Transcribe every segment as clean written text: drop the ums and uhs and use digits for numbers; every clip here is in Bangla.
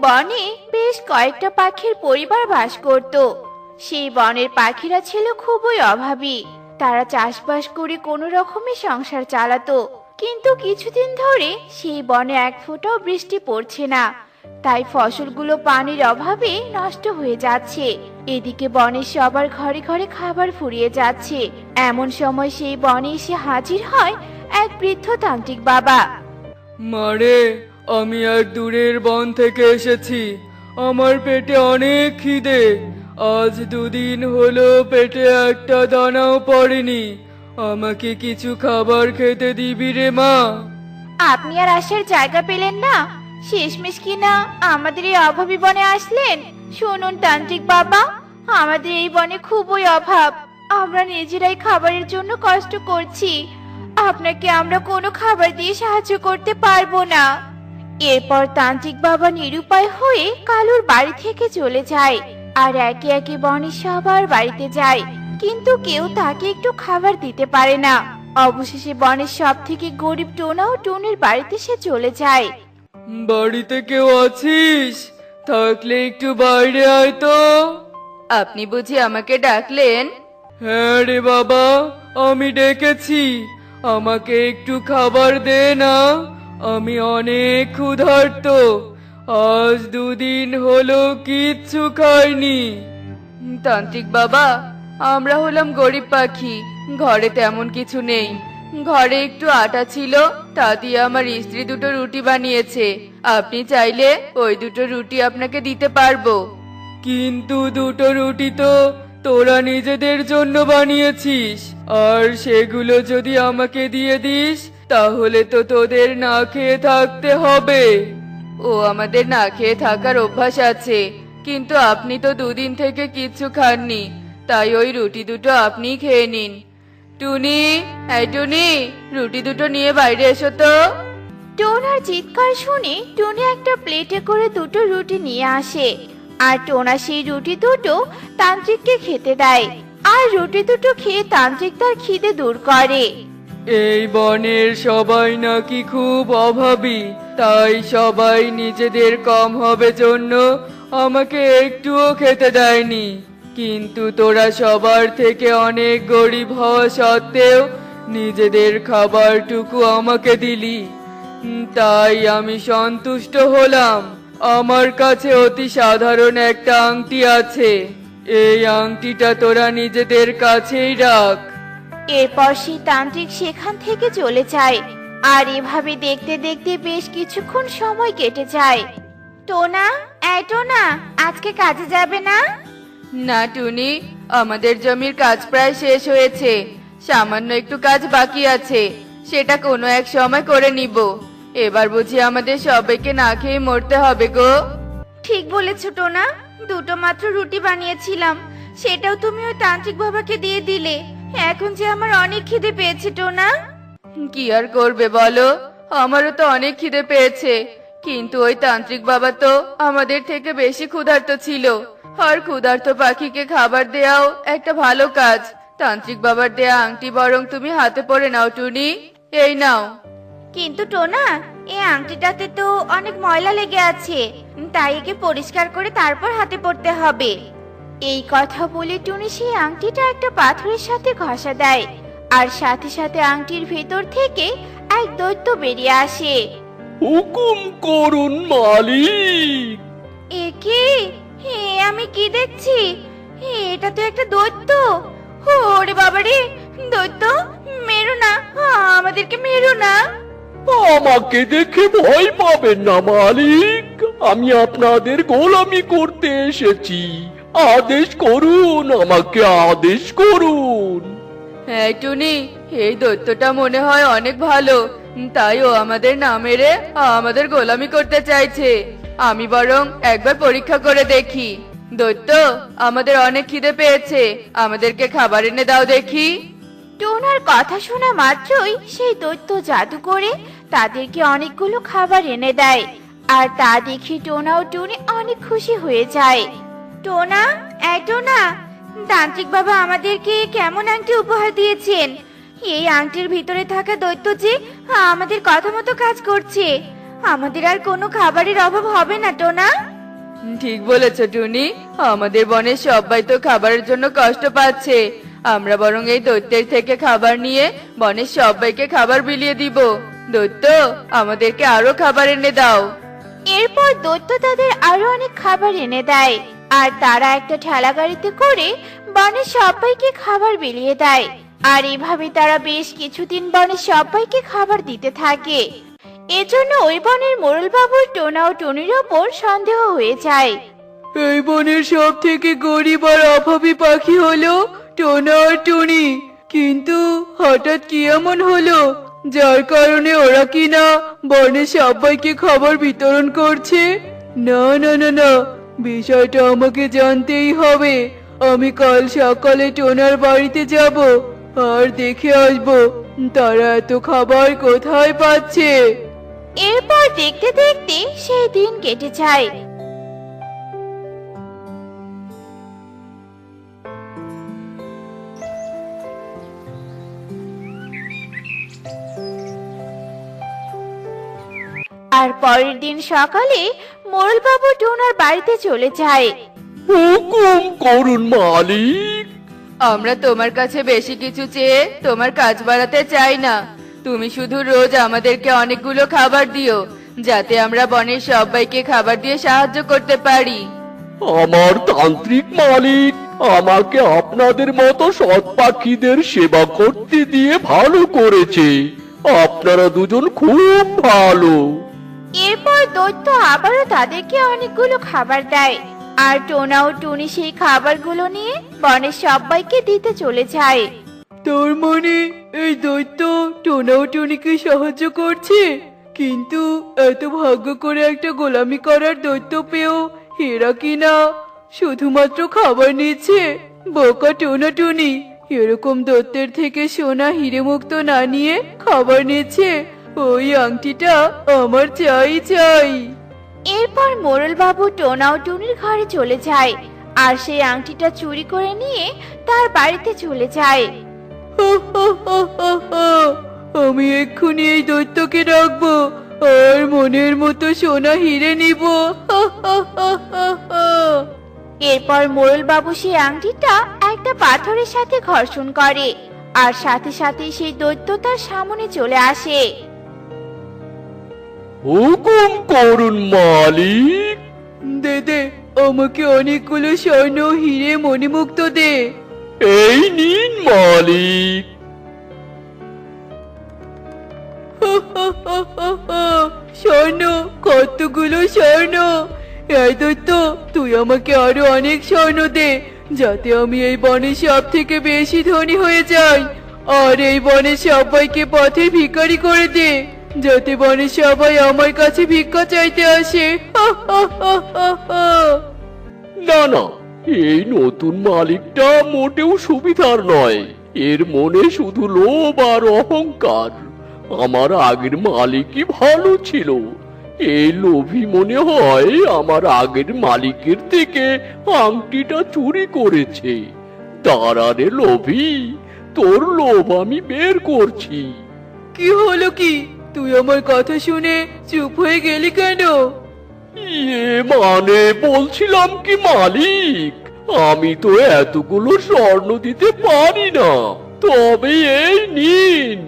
বনে বেশ কয়েকটা পাখির পরিবার বাস করত। সেই বনের পাখিরা ছিল খুবই অভাবী। তারা চাষবাস করে কোনো রকমে সংসার চালাতো, কিন্তু কিছুদিন ধরে সেই বনে এক ফোঁটাও বৃষ্টি পড়ছে না। তাই ফসলগুলো পানির অভাবে নষ্ট হয়ে যাচ্ছে। এদিকে বনের সবার ঘরে ঘরে খাবার ফুরিয়ে যাচ্ছে। এমন সময় সেই বনে এসে হাজির হয় এক বৃদ্ধ তান্ত্রিক বাবা। মারে, আমি এক দূরের বন থেকে এসেছি। আমার পেটে অনেক খিদে। আজ 2 দিন হলো পেটে একটা দানাও পড়েনি। আমাকে কিছু খাবার খেতে দিবি রে মা? আপনি আর আসার জায়গা পেলেন না, শেষমেশ কিনা আমাদের এই অভাবী বনে আসলেন। শুনুন তান্ত্রিক বাবা, আমাদের এই বনে খুবই অভাব। আমরা নিজেরাই খাবারের জন্য কষ্ট করছি। আপনাকে আমরা কোনো খাবার দিয়ে সাহায্য করতে পারবো না। এরপর তান্ত্রিক বাবা নিরুপায় হয়ে কালুর বাড়ি থেকে চলে যায় আর একে একে বনের সবার বাড়িতে যায়, কিন্তু কেউ তাকে একটু খাবার দিতে পারে না। অবশেষে বনের সব থেকে গরিব টোনা ও টুনির বাড়িতে সে চলে যায়। বাড়িতে কেউ আছিস? থাকলে একটু বাইরে আয় তো। আপনি বুঝি আমাকে ডাকলেন? হ্যাঁ রে বাবা, আমি ডেকেছি। আমাকে একটু খাবার দে না, আমি অনেক ক্ষুধার্ত। আজ 2 দিন হলো কিচ্ছু খাইনি। তান্ত্রিক বাবা, আমরা হলাম গরিব পাখি, ঘরে তেমন কিছু নেই। ঘরে একটু আটা ছিল, তা দিয়ে আমার স্ত্রী 2টো রুটি বানিয়েছে। আপনি চাইলে ওই 2টো রুটি আপনাকে দিতে পারবো। কিন্তু 2টো রুটি তো তোরা নিজেদের জন্য বানিয়েছিস, আর সেগুলো যদি আমাকে দিয়ে দিস তাহলে তো তোদের না খেয়ে থাকতে হবে। ও, আমাদের না খেয়ে থাকার অভ্যাস আছে, কিন্তু আপনি তো 2 দিন থেকে কিচ্ছু খাননি, তাই ওই রুটি 2টো আপনিই খেয়ে নিন। টুনি, এই টুনি, রুটি 2টো নিয়ে বাইরে এসো তো। টোনার চিৎকার শুনে টুনি একটা প্লেটে করে 2টো রুটি নিয়ে আসে, আর টোনা সেই রুটি 2টো তান্ত্রিককে খেতে দেয়। আর রুটি 2টো খেয়ে তান্ত্রিক তার খিদে দূর করে। এই বনের সবাই নাকি খুব অভাবী, তাই সবাই নিজেদের কম হবে জন্য আমাকে একটুও খেতে দেয়নি। কিন্তু তোরা সবার থেকে অনেক গরিব হওয়া সত্ত্বেও নিজেদের খাবারটুকু আমাকে দিলি, তাই আমি সন্তুষ্ট হলাম। আমার কাছে অতি সাধারণ একটা আংটি আছে, এই আংটিটা তোরা নিজেদের কাছেই রাখ। এরপর সেই তান্ত্রিক সেখান থেকে চলে যায়। আর এভাবে দেখতে দেখতে বেশ কিছুক্ষণ সময় কেটে যায়। টোনা, এই টোনা, আজকে কাজে যাবে না? না টুনি, আমাদের জমির কাজ প্রায় শেষ হয়েছে, সামান্য একটু কাজ বাকি আছে, সেটা কোনো এক সময় করে নিব। এবার বুঝি আমাদের সবাইকে না খেয়ে মরতে হবে গো। ঠিক বলেছ টোনা, 2টো মাত্র রুটি বানিয়েছিলাম, সেটাও তুমি ওই তান্ত্রিক বাবাকে দিয়ে দিলে। এখন যে আমার অনেক খিদে পেয়েছে টোনা। কি আর করবে বলো, আমারও তো অনেক খিদে পেয়েছে, কিন্তু ওই তান্ত্রিক বাবা তো আমাদের থেকে বেশি ক্ষুধার্ত ছিল। আর ক্ষুধার্ত পাখিকে খাবার দেওয়াও একটা ভালো কাজ। তান্ত্রিক বাবার দেয়া আংটি বরং তুমি হাতে পরে নাও টুনি, এই নাও। কিন্তু টোনা, এই আংটিটাতে তো অনেক ময়লা লেগে আছে, তাই একে পরিষ্কার করে তারপর হাতে পড়তে হবে। এই কথা বলে টুনি সেই আংটিটা একটা পাথরের সাথে ঘষা দেয়, আর সাথে সাথে আংটির ভেতর থেকে এক দৈত্য বেরিয়ে আসে। হুকুম করুন মালিক। এ কি? হে, আমি কি দেখছি? এটা তো একটা দৈত্য। ওরে বাবারে, দৈত্য, মেরো না, আমাদেরকে মেরো না। আমাকে দেখে ভয় পাবেন না মালিক, আমি আপনাদের গোলামি করতে এসেছি। আদেশ করুন, আমাকে আদেশ করুন। হ্যাঁ টুনি, এই দৈত্যটা মনে হয় অনেক ভালো, তাই ও আমাদের না মেরে আমাদের গোলামি করতে চাইছে। আমি বরং একবার পরীক্ষা করে দেখি। দৈত্য, আমাদের অনেক খিদে পেয়েছে, আমাদেরকে খাবার এনে দাও দেখি। টোনার কথা শোনা মাত্রই সেই দৈত্য জাদু করে তাদেরকে অনেকগুলো খাবার এনে দেয়, আর তা দেখে টোনা ও টুনি অনেক খুশি হয়ে যায়। টোনা, এই টোনা, তান্ত্রিক বাবা আমাদেরকে কেমন আংটি উপহার দিয়েছেন। এই আংটির ভিতরে থাকা দৈত্য যে আমাদের কথা মতো কাজ করছে। আমাদের আর কোনো খাবারের অভাব হবে না টোনা। ঠিক বলেছ টুনি, আমাদের বনের সবাই তো খাবারের জন্য কষ্ট পাচ্ছে। আমরা বরং এই দৈত্যের থেকে খাবার নিয়ে বনের সবাইকে খাবার বিলিয়ে দিব। দৈত্য, আমাদেরকে আরো খাবার এনে দাও। এরপর দৈত্য তাদের আরো অনেক খাবার এনে দেয়, আর তারা একটা ঠেলা গাড়িতে করে বনের সবাইকে খাবার বিলিয়ে দেয়। আর এভাবে তারা বেশ কিছুদিন বনের সবাইকে খাবার দিতে থাকে। এজন্য ওই বনের মোড়ল বাবুর টোনা ও টুনির ওপর সন্দেহ হয়ে যায়। এই বনের সব থেকে গরিব আর অভাবী পাখি হলো টোনা আর টুনি, কিন্তু হঠাৎ কি এমন হলো যার কারণে ওরা কিনা বনের সবাইকে খাবার বিতরণ করছে? না না না না, বিষয়টা আমাকে জানতেই হবে। আমি কাল সকালে টোনার বাড়িতে যাব আর দেখে আসব তারা এত খাবার কোথায় পাচ্ছে। এরপর দেখতে দেখতে সেই দিন কেটে যায়। আর পরের দিন সকালে মোড়ল বাবু টোনার বাড়িতে চলে যায়। হুকুম করুন মালিক। আমরা তোমার কাছে বেশি কিছু চেয়ে তোমার কাজ বাড়াতে চাই না। তুমি শুধু রোজ আমাদেরকে অনেকগুলো খাবার দিও, যাতে আমরা বনের সবাইকে খাবার দিয়ে সাহায্য করতে পারি। আমার তান্ত্রিক মালিক আমাকে আপনাদের মতো সৎ পাখিদের সেবা করতে দিয়ে ভালো করেছে। আপনারা দুজন খুব ভালো। এরপর দৈত্য আবারও তাদেরকে অনেকগুলো খাবার দেয়, আর টোনা ও টুনি সেই খাবারগুলো নিয়ে বনের সবাইকে দিতে চলে যায়। তোর মনে এই দৈত্য টোনা ও টুনিকে সাহায্য করছে, কিন্তু এত ভাগ্য করে একটা গোলামি করার দৈত্য পেয়েও এরা কিনা শুধুমাত্র খাবার নিচ্ছে। বোকা টোনা টুনি, এরকম দৈত্যের থেকে সোনা হিরে মুক্ত না নিয়ে খাবার নিচ্ছে। ওই আংটিটা আমার চাই চাই। এরপর মোড়ল বাবু টোনা ও টুনির ঘরে চলে যায়, আর সেই আংটিটা চুরি করে নিয়ে তার বাড়িতে চলে যায়। আমি এক্ষুনি এই দৈত্যকে রাখবো আর মনের মতো সোনা হিরে নিব। এরপর মোড়ল বাবু সেই আংটিটা একটা পাথরের সাথে ঘর্ষণ করে, আর সাথে সাথে সেই দৈত্য তার সামনে চলে আসে। হুকুম করুন মালিক। দে দে, আমাকে অনেকগুলো স্বর্ণ হিরে মণিমুক্ত দে। এই নিন মালিক। স্বর্ণ? কতগুলো স্বর্ণ! এই দৈত্য, তুই আমাকে আরো অনেক স্বর্ণ দে, যাতে আমি এই বনের সব থেকে বেশি ধনী হয়ে যাই। আর এই বনের সবাইকে পথে ভিখারি করে দে, যাতে বনের সবাই আমার কাছে ভিক্ষা চাইতে আসে। না না, এই নতুন মালিকটা মোটেও সুবিধার নয়। এর মনে শুধু লোভ আর অহংকার। আমার আগের মালিকই ভালো ছিল। এই লোভী মনে হয় আমার আগের মালিকের থেকে আংটিটা চুরি করেছে। দাঁড়ারে লোভী, তোর লোভ আমি বের করছি। কি হলো কি? তুই আমার কথা শুনে চুপ হয়ে গেলি কেন? মানে বলছিলাম কি মালিক, আমি তো এতগুলো স্বর্ণ দিতে পারি না। তবে এই নিন,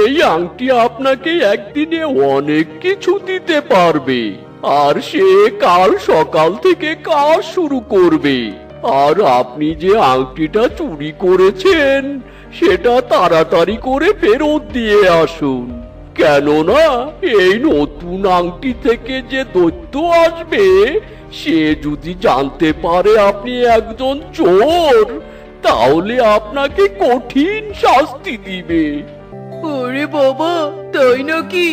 এই আংটি আপনাকে একদিনে অনেক কিছু দিতে পারবে। আর সে কাল সকাল থেকে কাজ শুরু করবে। আর আপনি যে আংটিটা চুরি করেছেন সেটা তাড়াতাড়ি করে ফেরত দিয়ে আসুন। কেননা এই নতুন আংটি থেকে যে দৈত্য আসবে, সে যদি জানতে পারে আপনি একজন চোর, তাহলে আপনাকে কঠিন শাস্তি দিবে। ওরে বাবা, তাই নাকি?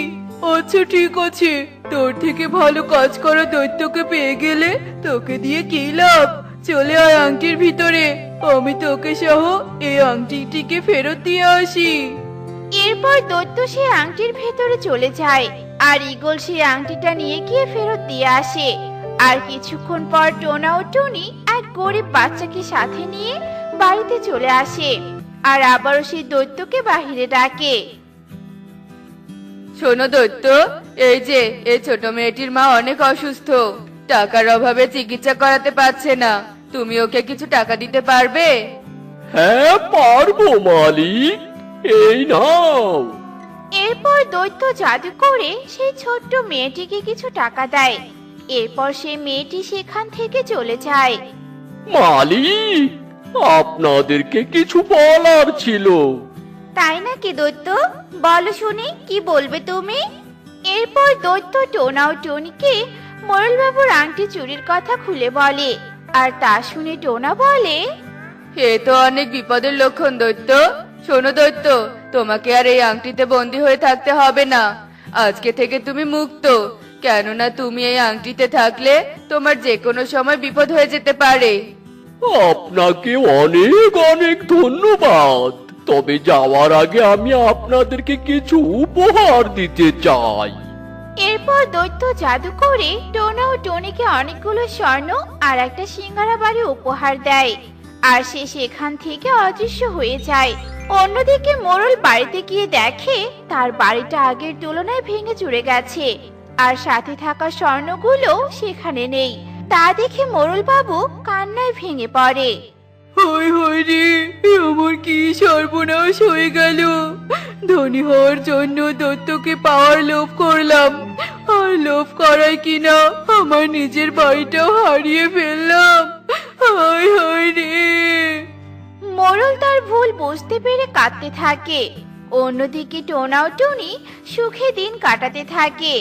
আচ্ছা ঠিক আছে, তোর থেকে ভালো কাজ করা দৈত্যকে পেয়ে গেলে তোকে দিয়ে কি লাভ? চলে আয় আংটির ভিতরে, আমি তোকে সহ এই আংটিটিকে ফেরত দিয়ে আসি। এরপর দৈত্য সেই আংটির ভেতরে চলে যায়, আর ঈগল সেই আংটিটা নিয়ে গিয়ে ফেরত দিয়ে আসে। আর কিছুক্ষণ পর টোনা ও টুনি এক গরিব বাচ্চাকে সাথে নিয়ে বাড়িতে চলে আসে, আর আবারও সেই দৈত্যকে বাহিরে ডাকে। শোনো দৈত্য, এই যে এই ছোট মেয়েটির মা অনেক অসুস্থ, টাকার অভাবে চিকিৎসা করাতে পারছে না, তুমি ওকে কিছু টাকা দিতে পারবে? হ্যাঁ পারবো মালিক, এই নাও। এরপর দৈত্য জাদু করে সেই ছোট্ট মেয়েটিকে কিছু টাকা দেয়। এরপর সেই মেয়েটি সেখান থেকে চলে যায়। মালিক, আপনাদেরকে কিছু বলার ছিল। তাই নাকি দৈত্য? বলো শুনি, কি বলবে তুমি? এরপর দৈত্য টোনা ও টনিকে মোড়ল বাবুর আংটি চুরির কথা খুলে বলে। আর তা শুনে টোনা বলে, এ তো অনেক বিপদের লক্ষণ দৈত্য। শোনো দৈত্য, তোমাকে আর এই আংটিতে বন্দি হয়ে থাকতে হবে না। আজকে থেকে তুমি মুক্ত, কেননা তুমি এই আংটিতে থাকলে তোমার যে কোনো সময় বিপদ হয়ে যেতে পারে। আপনাকে অনেক অনেক ধন্যবাদ। তবে যাওয়ার আগে আমি আপনাদেরকে কিছু উপহার দিতে চাই। এরপর দৈত্য জাদু করে টোনা ও টনিকে অনেকগুলো স্বর্ণ আর একটা সিঙ্গারা বাড়ি উপহার দেয়। আর সে সেখান থেকে অদৃশ্য হয়ে যায়। অন্যদিকে মোড়ল বাড়িতে গিয়ে দেখে তার বাড়িটা আগের তুলনায় ভেঙে চুরে গেছে, আর সাথে থাকা স্বর্ণগুলো সেখানে নেই। তা দেখে মোড়ল বাবু কান্নায় ভেঙে পড়ে। হায় হায় রে, আমার কি সর্বনাশ হয়ে গেল! ধনী হওয়ার জন্য দত্তকে পাওয়ার লোভ করলাম, আর লোভ করায় কিনা আমার নিজের বাড়িটাও হারিয়ে ফেললাম। হায় হায় রে! মোড়ল তার ভুল বুঝতে পেরে কাঁদতে থাকে। অন্যদিকে টোনা ও টুনি সুখে দিন কাটাতে থাকে।